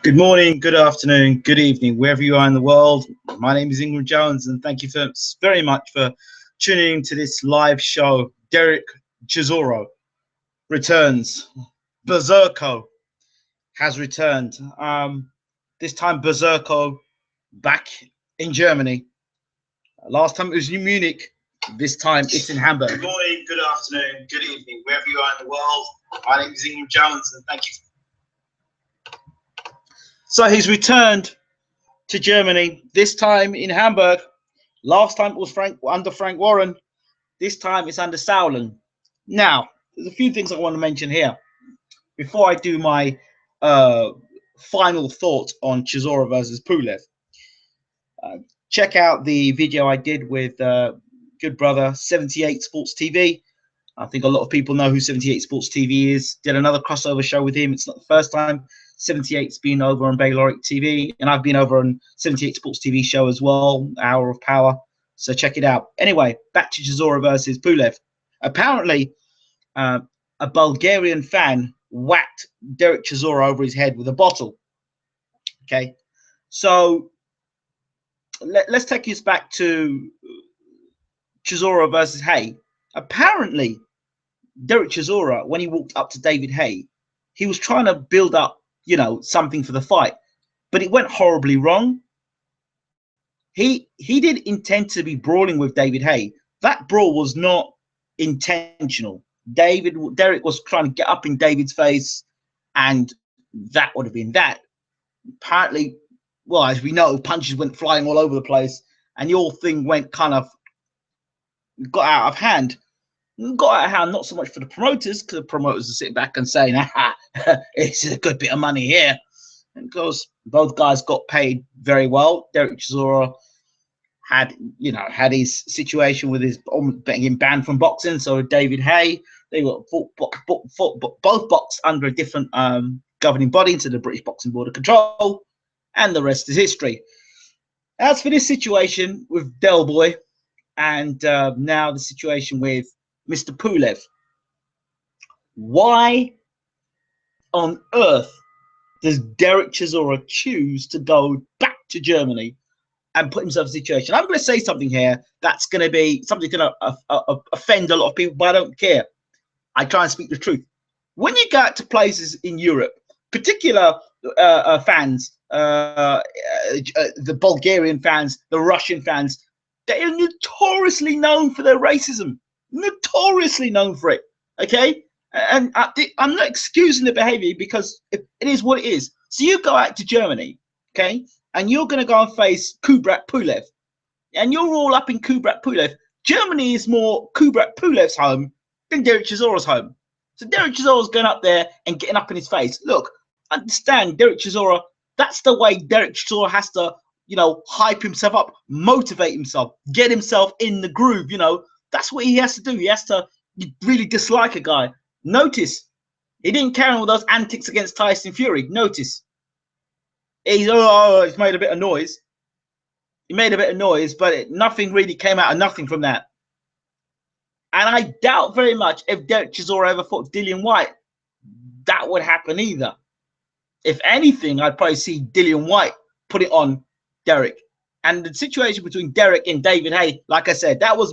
Good morning, good afternoon, good evening, wherever you are in the world. My name is Ingram Jones, and thank you very much for tuning in to this live show. Dereck Chisora returns. Beserko has returned. This time Beserko back in Germany. Last time it was in Munich. This time it's in Hamburg. Good morning, good afternoon, good evening, wherever you are in the world. My name is Ingram Jones, and thank you. So he's returned to Germany, this time in Hamburg. Last time it was under Frank Warren. This time it's under Sauerland. Now, there's a few things I want to mention here before I do my final thoughts on Chisora versus Pulev. Check out the video I did with good brother 78 Sports TV. I think a lot of people know who 78 Sports TV is. Did another crossover show with him. It's not the first time 78's been over on Beserk TV, and I've been over on 78 Sports TV show as well, Hour of Power. So check it out. Anyway, back to Chisora versus Pulev. Apparently, a Bulgarian fan whacked Dereck Chisora over his head with a bottle. Okay, so let's take us back to Chisora versus Hay. Apparently, Dereck Chisora, when he walked up to David Hay, he was trying to build up, something for the fight, but it went horribly wrong. He didn't intend to be brawling with David Hay. That brawl was not intentional. Dereck was trying to get up in David's face, and that would have been that. Apparently, well, as we know, punches went flying all over the place, and the whole thing got out of hand. Not so much for the promoters, because the promoters are sitting back and saying, it's a good bit of money here. And because both guys got paid very well. Dereck Chisora had his situation with his getting banned from boxing. So David Hay, they were both boxed under a different governing body, into the British Boxing Board of Control, and the rest is history. As for this situation with Del Boy, and now the situation with Mr. Pulev, why on earth does Dereck Chisora choose to go back to Germany and put himself in a situation? I'm going to say something here that's going to be something going to offend a lot of people, but I don't care. I try and speak the truth. When you go out to places in Europe, particular fans, the Bulgarian fans, the Russian fans, they are notoriously known for their racism. Notoriously known for it. Okay? And I'm not excusing the behavior, because it is what it is. So you go out to Germany, okay, and you're going to go and face Kubrat Pulev, and you're all up in Kubrat Pulev. Germany is more Kubrat Pulev's home than Dereck Chisora's home. So Dereck Chisora's going up there and getting up in his face. Look, understand, Dereck Chisora, that's the way Dereck Chisora has to, hype himself up, motivate himself, get himself in the groove, That's what he has to do. He has to really dislike a guy. Notice, he didn't carry on with those antics against Tyson Fury. Notice. He's made a bit of noise. He made a bit of noise, but nothing really came out of nothing from that. And I doubt very much if Dereck Chisora ever fought Dillian Whyte, that would happen either. If anything, I'd probably see Dillian Whyte put it on Dereck. And the situation between Dereck and David Hay, like I said, that was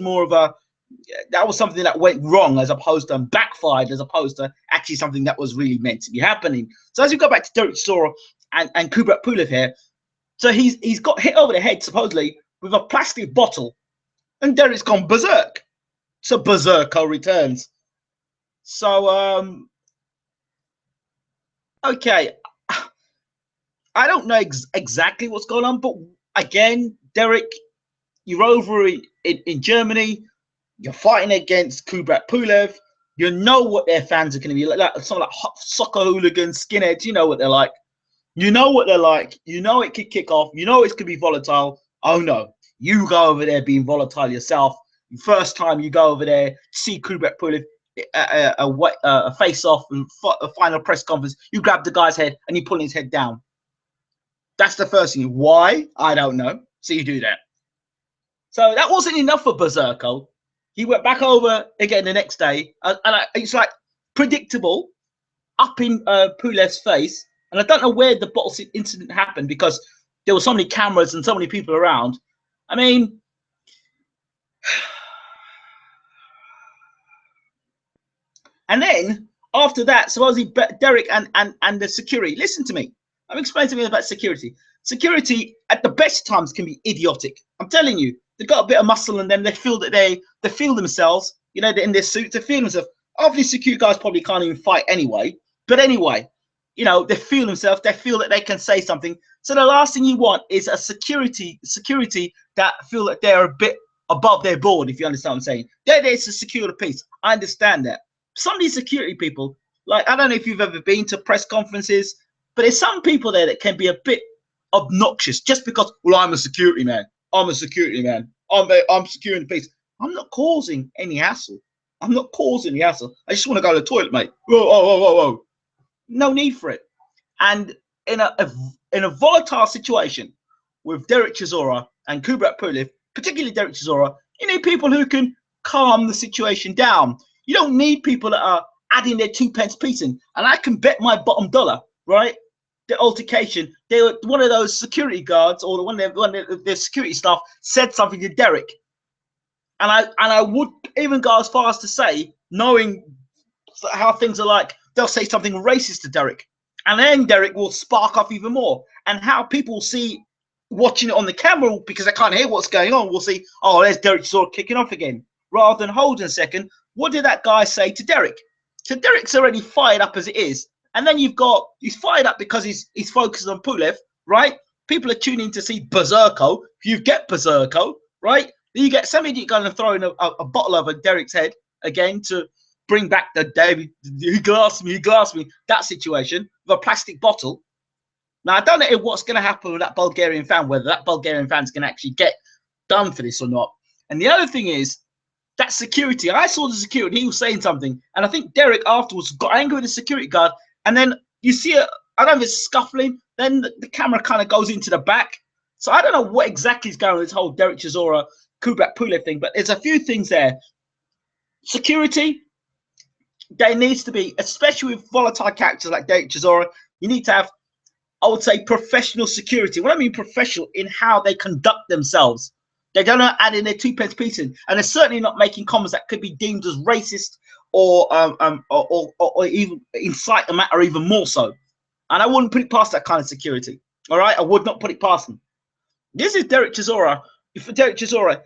something that went wrong, as opposed to backfired, as opposed to actually something that was really meant to be happening. So as we go back to Dereck Chisora and Kubrat Pulev here, so he's got hit over the head supposedly with a plastic bottle, and Dereck's gone berserk. So Beserko returns. So okay, I don't know exactly what's going on, but again, Dereck, you're over in Germany. You're fighting against Kubrat Pulev. You know what their fans are going to be like. Some like soccer hooligans, skinheads. You know what they're like. You know what they're like. You know it could kick off. You know it's going to be volatile. Oh, no. You go over there being volatile yourself. First time you go over there, see Kubrat Pulev, a face-off and a final press conference, you grab the guy's head and you pull his head down. That's the first thing. Why? I don't know. So you do that. So that wasn't enough for Beserko. He went back over again the next day, and it's like predictable, up in Pulev's face. And I don't know where the bottle incident happened because there were so many cameras and so many people around. I mean, and then after that, supposedly Dereck and the security, listen to me. I'm explaining to me about security. Security at the best times can be idiotic. I'm telling you, they've got a bit of muscle in them. They feel that they feel themselves. You know, they're in their suits. They feel themselves. Obviously, security guys probably can't even fight anyway. But anyway, you know, they feel themselves. They feel that they can say something. So the last thing you want is a security that feel that they're a bit above their board. If you understand what I'm saying, they're there to secure the peace. I understand that. Some of these security people, like, I don't know if you've ever been to press conferences, but there's some people there that can be a bit obnoxious just because, well, I'm a security man. I'm a security man. I'm securing the peace. I'm not causing any hassle. I'm not causing the hassle. I just want to go to the toilet, mate. Whoa, whoa, whoa, whoa, whoa. No need for it. And in a volatile situation with Dereck Chisora and Pulev, particularly Dereck Chisora, you need people who can calm the situation down. You don't need people that are adding their 2 pence piece in. And I can bet my bottom dollar, right? The altercation, they were one of those security guards or one of their security staff said something to Dereck. And I would even go as far as to say, knowing how things are like, they'll say something racist to Dereck. And then Dereck will spark off even more. And how people see watching it on the camera, because they can't hear what's going on, will see, oh, there's Dereck Chisora kicking off again. Rather than hold a second, what did that guy say to Dereck? So Dereck's already fired up as it is. And then he's fired up because he's focused on Pulev, right? People are tuning to see Beserko. You get Beserko, right? You get some idiot going to throw in a bottle over Dereck's head again to bring back the David, he glassed me, that situation with a plastic bottle. Now, I don't know what's going to happen with that Bulgarian fan, whether that Bulgarian fan's going to actually get done for this or not. And the other thing is, that security, I saw the security, he was saying something, and I think Dereck afterwards got angry with the security guard, and then you see I don't know if it's scuffling, then the camera kind of goes into the back. So I don't know what exactly is going on with this whole Dereck Chisora, Pulev thing, but there's a few things there. Security, there needs to be, especially with volatile characters like Dereck Chisora, you need to have, I would say, professional security. What I mean professional in how they conduct themselves. They don't add in their 2 pence piece in, and they're certainly not making comments that could be deemed as racist or even incite the matter even more so. And I wouldn't put it past that kind of security. All right, I would not put it past them. This is Dereck Chisora. For Dereck Chisora,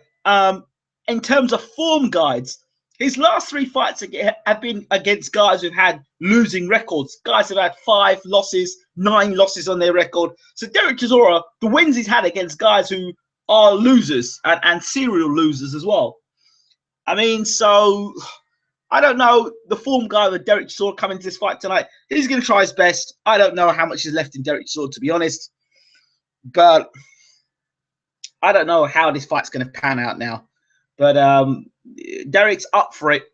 in terms of form guides, his last 3 fights have been against guys who've had losing records. Guys have had 5 losses, 9 losses on their record. So Dereck Chisora, the wins he's had against guys who are losers and serial losers as well. I mean, so I don't know. The form guy with Dereck Chisora coming to this fight tonight, he's going to try his best. I don't know how much is left in Dereck Chisora, to be honest. But I don't know how this fight's going to pan out now. But Dereck's up for it.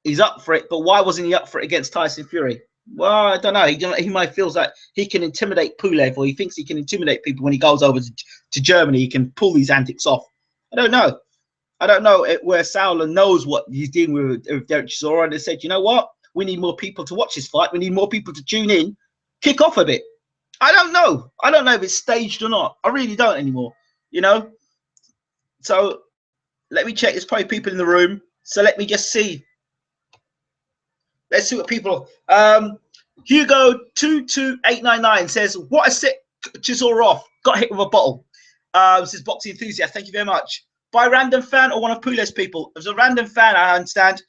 He's up for it. But why wasn't he up for it against Tyson Fury? Well, I don't know. He might feel like he can intimidate Pulev, or he thinks he can intimidate people when he goes over to Germany. He can pull these antics off. I don't know. I don't know where Sauler knows what he's dealing with Dereck Chisora, and they said, you know what? We need more people to watch this fight. We need more people to tune in, kick off a bit. I don't know. I don't know if it's staged or not. I really don't anymore. You know. So let me check. There's probably people in the room. So let me just see. Let's see what people. Hugo 22899 says, "What a sick Chisora off. Got hit with a bottle." This is Boxing Enthusiast. Thank you very much. By a random fan or one of Pulev's people? It was a random fan, I understand.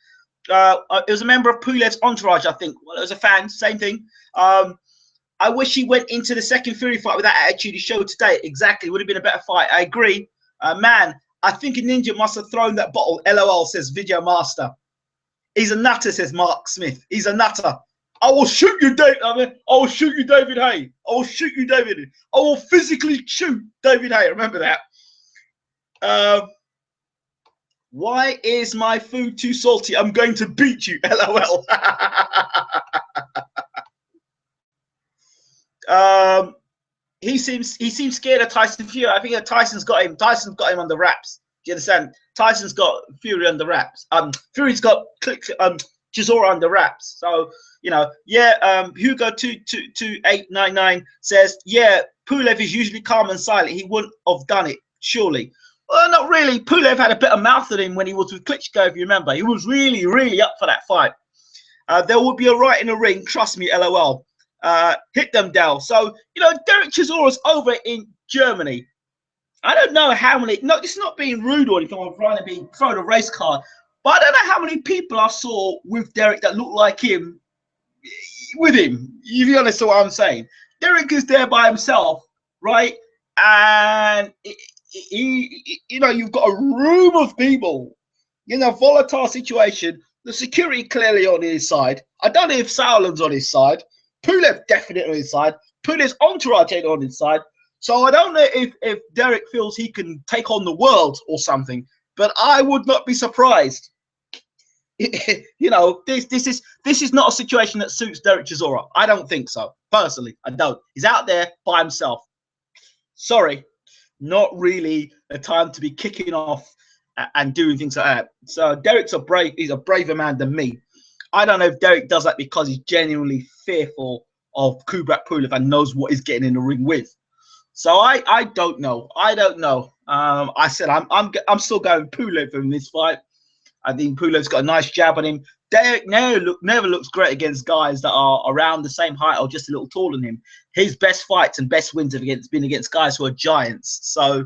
It was a member of Pulev's entourage, I think. Well, it was a fan. Same thing. I wish he went into the second Fury fight with that attitude he showed today. Exactly. Would have been a better fight. I agree. Man, I think a ninja must have thrown that bottle. LOL, says Video Master. He's a nutter, says Mark Smith. He's a nutter. I will shoot you, David. I will shoot you, David Hay. I will shoot you, David. I will physically shoot David Hay. Remember that. Why is my food too salty? I'm going to beat you. LOL. He seems scared of Tyson Fury. I think that Tyson's got him. Tyson's got him on the wraps. Do you understand? Tyson's got Fury on the wraps. Fury's got Chisora under wraps. So, you know, yeah, Hugo 22899 says, yeah, Pulev is usually calm and silent. He wouldn't have done it, surely. Well, not really. Pulev had a bit of mouth on him when he was with Klitschko, if you remember. He was really, really up for that fight. There will be a right in the ring, trust me, LOL. Hit them, Dell. So, you know, Dereck Chisora's over in Germany. I don't know how many, no, it's not being rude or anything, I'm trying to be throwing a race card, but I don't know how many people I saw with Dereck that looked like him, with him. You understand what I'm saying? Dereck is there by himself, right? And he, you know, you've got a room of people in a volatile situation. The security clearly on his side. I don't know if Sauerland's on his side. Pulev definitely on his side. Pulev's entourage ain't on his side. So I don't know if Dereck feels he can take on the world or something, but I would not be surprised. You know, this is not a situation that suits Dereck Chisora. I don't think so. Personally, I don't. He's out there by himself. Sorry, not really a time to be kicking off and doing things like that. So Derek's he's a braver man than me. I don't know if Dereck does that because he's genuinely fearful of Kubrat Pulev and knows what he's getting in the ring with. So I don't know. I don't know. I said I'm still going Pulev in this fight. I think Pulev's got a nice jab on him. Dereck never looks great against guys that are around the same height or just a little taller than him. His best fights and best wins have been against guys who are giants. So,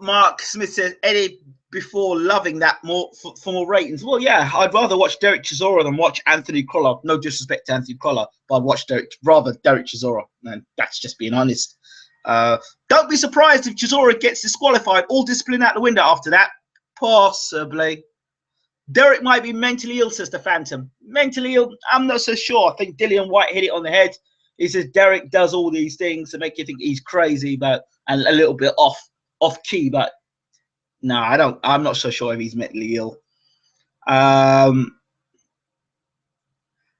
Mark Smith says, Eddie before loving that more for more ratings. Well, yeah, I'd rather watch Dereck Chisora than watch Anthony Crolla. No disrespect to Anthony Crolla, but I'd watch rather Dereck Chisora. And that's just being honest. Don't be surprised if Chisora gets disqualified, all discipline out the window after that. Possibly. Dereck might be mentally ill, says the Phantom. Mentally ill? I'm not so sure. I think Dillian White hit it on the head. He says Dereck does all these things to make you think he's crazy, but and a little bit off key. But no, I don't. I'm not so sure if he's mentally ill. I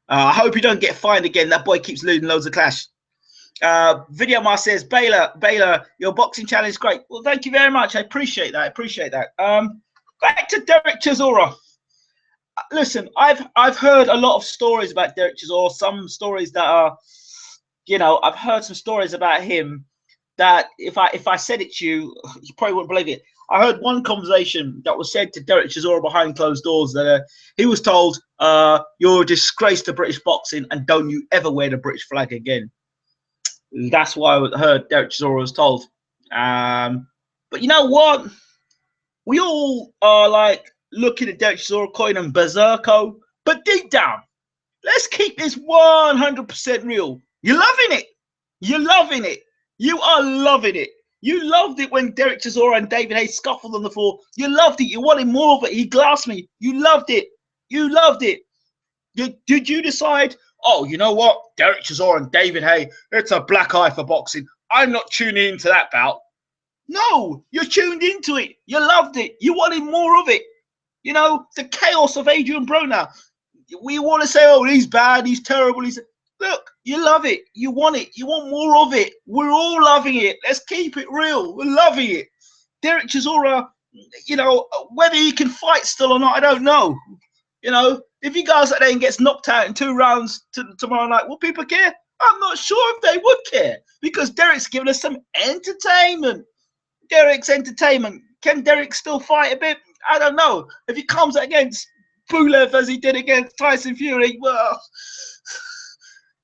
hope you don't get fined again. That boy keeps losing loads of clash. Video Mar says, Baylor, your boxing challenge is great. Well, thank you very much. I appreciate that. Back to Dereck Chisora. Listen, I've heard a lot of stories about Dereck Chisora. Some stories that are, you know, I've heard some stories about him that if I said it to you, you probably wouldn't believe it. I heard one conversation that was said to Dereck Chisora behind closed doors that he was told, "You're a disgrace to British boxing, and don't you ever wear the British flag again." That's what I heard Dereck Chisora was told. But you know what? We all are like looking at Dereck Chisora, calling him Beserko. But deep down, let's keep this 100% real. You're loving it. You're loving it. You are loving it. You loved it when Dereck Chisora and David Hayes scuffled on the floor. You loved it. You wanted more of it. He glassed me. You loved it. You loved it. Did you decide, oh, you know what? Dereck Chisora and David Hay, it's a black eye for boxing. I'm not tuning into that bout. No, you're tuned into it. You loved it. You wanted more of it. You know, the chaos of Adrian Broner. We want to say, oh, he's bad, he's terrible. Look, you love it. You want it. You want more of it. We're all loving it. Let's keep it real. We're loving it. Dereck Chisora, you know, whether he can fight still or not, I don't know. You know, if he goes out there and gets knocked out in 2 rounds tomorrow night, will people care? I'm not sure if they would care because Derek's given us some entertainment. Derek's entertainment. Can Dereck still fight a bit? I don't know. If he comes against Pulev as he did against Tyson Fury, well,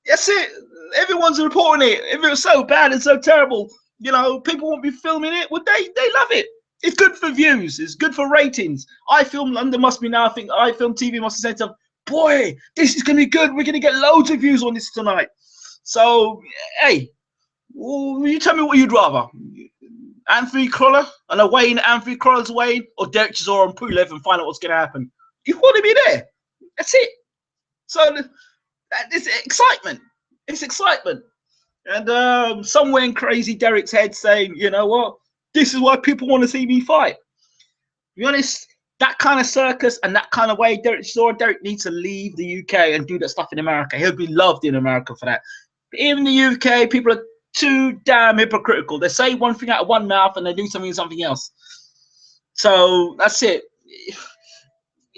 that's it. Everyone's reporting it. If it was so bad and so terrible, you know, people won't be filming it. Well, they love it. It's good for views. It's good for ratings. iFilm London must be now. I think iFilm TV must have said to them, boy, this is going to be good. We're going to get loads of views on this tonight. So, hey, well, you tell me what you'd rather. Anthony Crolla and a weigh-in, Anthony Crolla's weigh-in, or Dereck Chisora and Pulev and find out what's going to happen. You want to be there. That's it. So, it's excitement. It's excitement. And somewhere in crazy Derek's head saying, you know what? This is why people want to see me fight. To be honest, that kind of circus and that kind of way, Dereck needs to leave the UK and do that stuff in America. He'll be loved in America for that. But even in the UK, people are too damn hypocritical. They say one thing out of one mouth and they do something else. So that's it.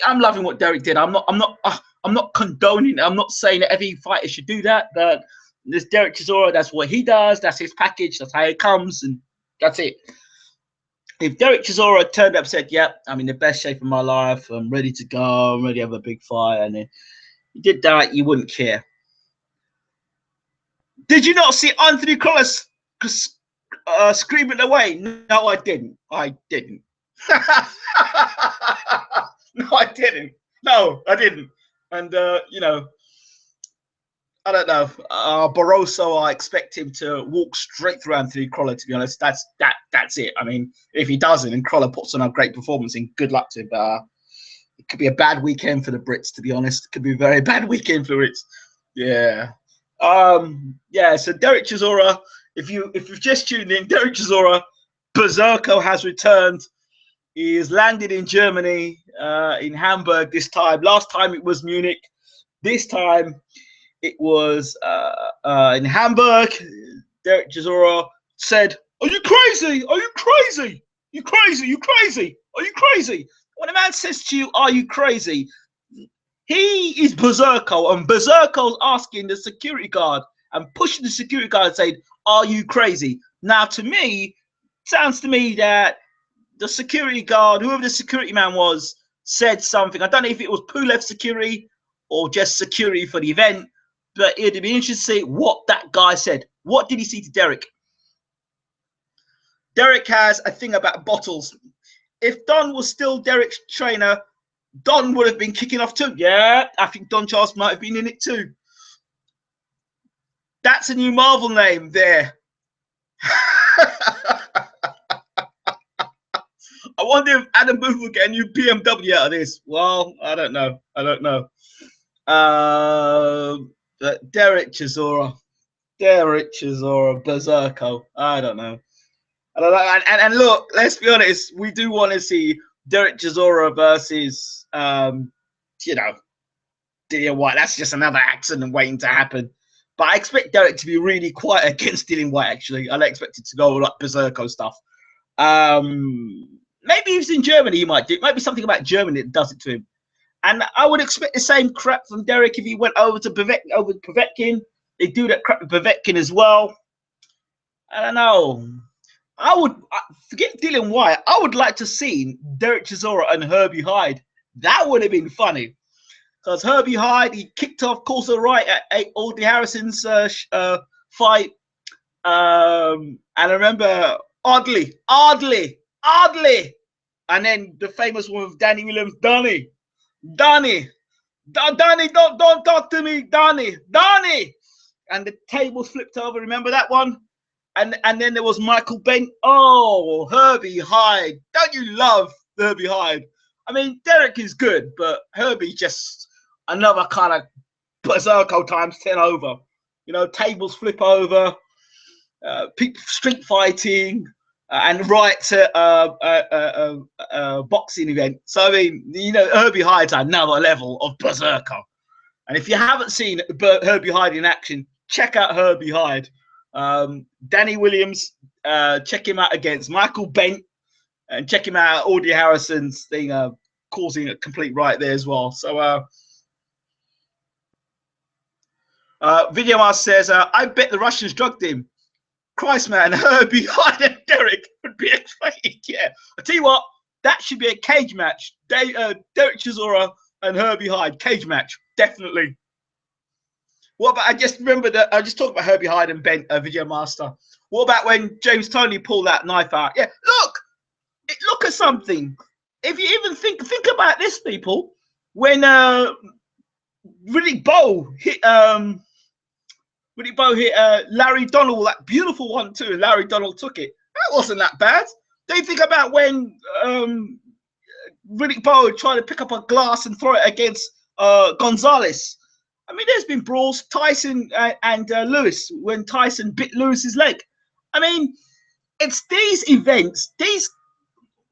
I'm loving what Dereck did. I'm not condoning it. I'm not saying that every fighter should do that. But this Dereck Chisora, that's what he does. That's his package. That's how it comes, and that's it. If Dereck Chisora turned up and said, "Yep, I'm in the best shape of my life. I'm ready to go. I'm ready to have a big fight," and then he did that, you wouldn't care. Did you not see Anthony Cross screaming away? No, I didn't. I didn't. No, I didn't. No, I didn't. And you know, I don't know. Barroso, I expect him to walk straight through Anthony Crolla. To be honest, that's it. I mean, if he doesn't, and Crolla puts on a great performance, and good luck to him. It could be a bad weekend for the Brits. To be honest, it could be a very bad weekend for Brits. Yeah. Yeah. So Dereck Chisora, if you've just tuned in, Dereck Chisora, Beserk has returned. He has landed in Germany, in Hamburg this time. Last time it was Munich. This time it was in Hamburg. Dereck Chisora said, "Are you crazy? Are you crazy? You crazy? You crazy? Are you crazy?" When a man says to you, "Are you crazy?" he is Beserko, and Beserko's asking the security guard and pushing the security guard and saying, "Are you crazy?" Now, to me, sounds to me that the security guard, whoever the security man was, said something. I don't know if it was Pulev security or just security for the event, but it'd be interesting to see what that guy said. What did he see to Dereck? Dereck has a thing about bottles. If Don was still Dereck's trainer, Don would have been kicking off too. Yeah, I think Don Charles might have been in it too. That's a new Marvel name there. I wonder if Adam Booth will get a new BMW out of this. Well, I don't know. I don't know. But Dereck Chisora, Berserko. I don't know. And look, let's be honest. We do want to see Dereck Chisora versus, you know, Dillian White. That's just another accident waiting to happen. But I expect Dereck to be really quiet against Dillian White. Actually, I expect it to go like Berserko stuff. Maybe if he's in Germany, he might do it. Might be something about Germany that does it to him. And I would expect the same crap from Dereck if he went over to Povetkin. They do that crap with Povetkin as well. I don't know. I would forget Dillian White. I would like to see Dereck Chisora and Herbie Hyde. That would have been funny. Because Herbie Hyde, he kicked off Corso right at Audley Harrison's fight. And I remember Audley. And then the famous one with Danny Williams, Donnie, don't talk to me, Donnie. And the tables flipped over. Remember that one? And then there was Michael Bent. Oh, Herbie Hyde. Don't you love Herbie Hyde? I mean, Dereck is good, but Herbie just another kind of Berserko times 10 over. You know, tables flip over, people street fighting, and right to a boxing event. So, I mean, you know, Herbie Hyde's another level of Berserko. And if you haven't seen Herbie Hyde in action, check out Herbie Hyde. Danny Williams, check him out against Michael Bent, and check him out at Audley Harrison's thing, causing a complete right there as well. So, Video Master says, I bet the Russians drugged him. Christ, man, Herbie Hyde and Dereck would be a fight. Yeah, I tell you what, that should be a cage match. Dereck Chisora and Herbie Hyde, cage match, definitely. What about, I just remember that I just talked about Herbie Hyde and Bent, Video Master. What about when James Toney pulled that knife out? Yeah, look at something. If you even think about this, people, when Riddick Bowe hit Larry Donald, that beautiful one too. Larry Donald took it. That wasn't that bad. Don't you think about when Riddick Bowe tried to pick up a glass and throw it against Gonzalez? I mean, there's been brawls, Tyson and Lewis, when Tyson bit Lewis's leg. I mean, it's these events, these,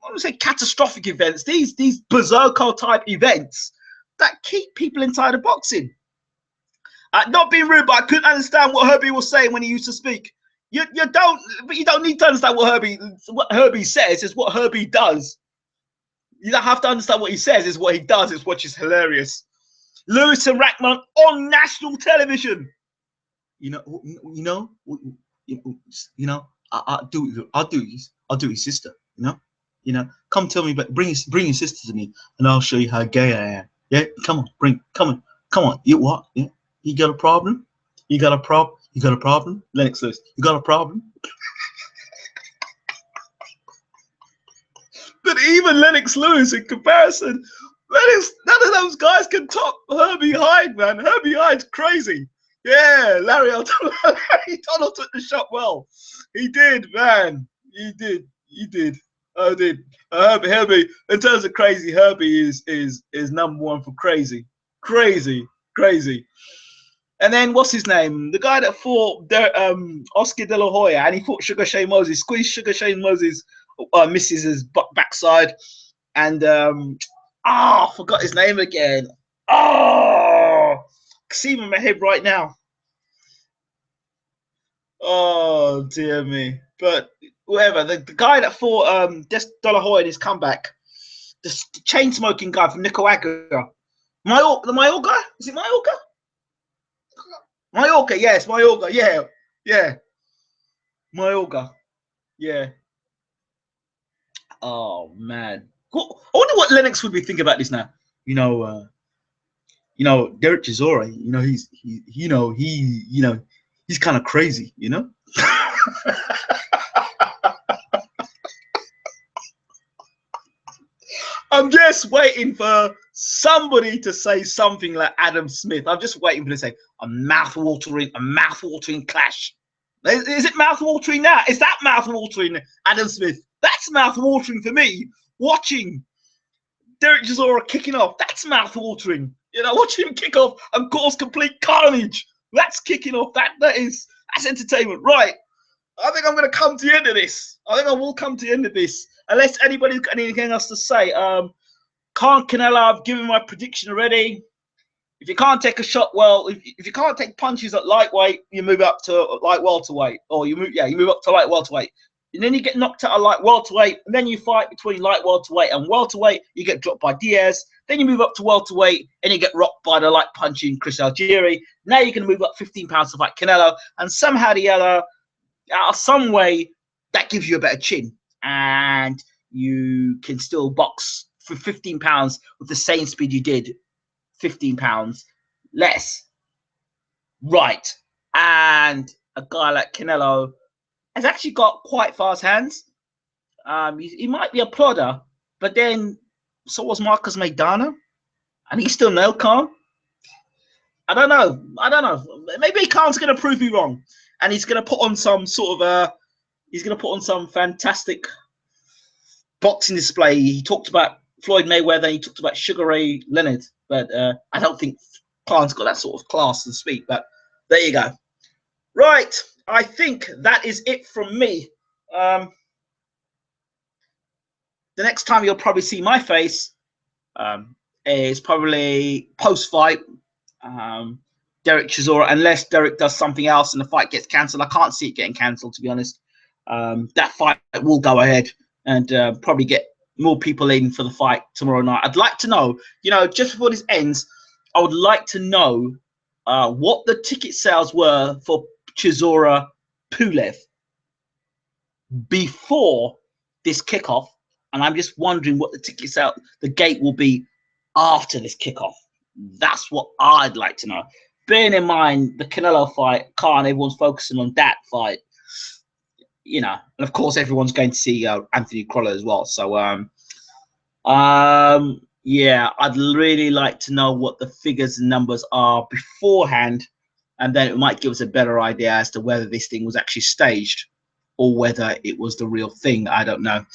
I would say catastrophic events, these Berserko type events that keep people inside of boxing. Not being rude, but I couldn't understand what Herbie was saying when he used to speak. You don't need to understand what Herbie says. It's what Herbie does. You don't have to understand what he says. It's what he does. It's what is hilarious. Lewis and Rackman on national television. I'll do his sister. Come tell me, but bring your sister to me, and I'll show you how gay I am. Yeah, come on. You what? Yeah, you got a problem? You got a problem? Lennox Lewis, you got a problem? But even Lennox Lewis, in comparison, none of those guys can top Herbie Hyde, man. Herbie Hyde's crazy. Yeah, Larry O'Donnell took the shot well. He did, man. He did. Herbie, in terms of crazy, Herbie is number one for crazy. Crazy. And then what's his name? The guy that fought Oscar De La Hoya, and he fought Sugar Shane Moses, squeezed Sugar Shane Moses, misses his backside, and I forgot his name again. Oh, I see him in my head right now. Oh dear me. But whatever, the guy that fought De La Hoya in his comeback, the chain smoking guy from Nicaragua, Mayorga? Is it Mayorga? Mayorga, yes, Mayorga, yeah. Mayorga, yeah. Oh man, I wonder what Lennox would be thinking about this now. Dereck Chisora. He's kind of crazy. I'm just waiting for somebody to say something like Adam Smith. I'm just waiting for them to say a mouth-watering clash. Is it mouth-watering now? Is that mouth-watering, Adam Smith? That's mouth-watering for me. Watching Dereck Chisora kicking off, that's mouth-watering. Watching him kick off and cause complete carnage. That's kicking off. That's entertainment. Right. I think I'm going to come to the end of this. I will come to the end of this. Unless anybody's got anything else to say. Canelo, I've given my prediction already. If you can't take a shot, well, if you can't take punches at lightweight, you move up to light welterweight, or you move up to light welterweight, and then you get knocked out at light welterweight, and then you fight between light welterweight and welterweight. You get dropped by Diaz. Then you move up to welterweight, and you get rocked by the light punching Chris Algieri. Now you're going to move up 15 pounds to fight Canelo, and somehow the other, some way, that gives you a better chin, and you can still box for 15 pounds with the same speed you did 15 pounds less. Right. And a guy like Canelo has actually got quite fast hands. He might be a plodder, but then so was Marcus Maidana, and he's still nailed Khan. I don't know. Maybe Khan's going to prove me wrong, and he's going to put on some sort of fantastic boxing display. He talked about Floyd Mayweather. He talked about Sugar Ray Leonard, but I don't think Khan's got that sort of class and speak. But there you go. Right, I think that is it from me. The next time you'll probably see my face is probably post-fight. Dereck Chisora, unless Dereck does something else and the fight gets cancelled. I can't see it getting cancelled, to be honest. That fight will go ahead and probably get more people in for the fight tomorrow night. I'd like to know, just before this ends, I would like to know what the ticket sales were for Chisora Pulev before this kickoff, and I'm just wondering what the ticket sale, the gate will be after this kickoff. That's what I'd like to know. Bearing in mind the Canelo fight, Khan, everyone's focusing on that fight, and of course everyone's going to see Anthony Crolla as well. So yeah, I'd really like to know what the figures and numbers are beforehand, and then it might give us a better idea as to whether this thing was actually staged or whether it was the real thing. I don't know.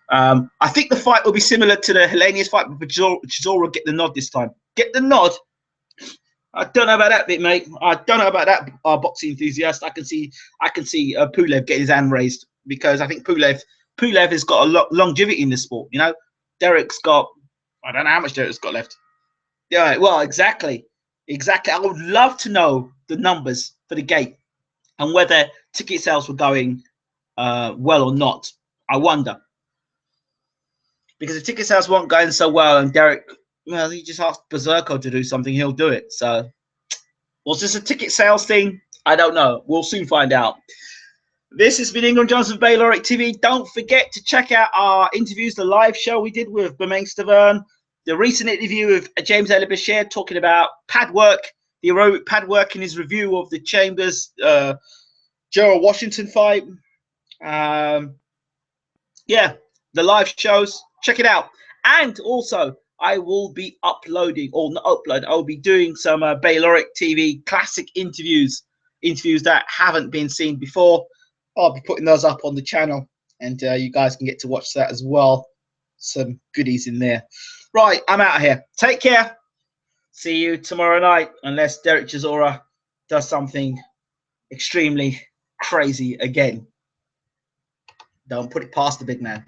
I think the fight will be similar to the Helenius fight, but Chisora will get the nod this time. Get the nod. I don't know about that bit, mate. I don't know about that, boxing enthusiast. I can see Pulev get his hand raised, because I think Pulev has got a longevity in the sport. Derek's got, I don't know how much Derek's got left. Yeah, well, exactly. I would love to know the numbers for the gate and whether ticket sales were going well or not. I wonder. because the ticket sales weren't going so well, and Dereck, well, he just asked Beserk to do something, he'll do it. So was this a ticket sales thing? I don't know. We'll soon find out. This has been Ingram Johnson, BWTM TV. Don't forget to check out our interviews, the live show we did with Bermane, the recent interview with James Bashir talking about pad work, the aerobic pad work in his review of the Chambers Gerald Washington fight. Yeah, the live shows. Check it out. And also, I will be uploading, or not upload, I'll be doing some BWTM TV classic interviews that haven't been seen before. I'll be putting those up on the channel, and you guys can get to watch that as well. Some goodies in there. Right, I'm out of here. Take care. See you tomorrow night, unless Dereck Chisora does something extremely crazy again. Don't put it past the big man.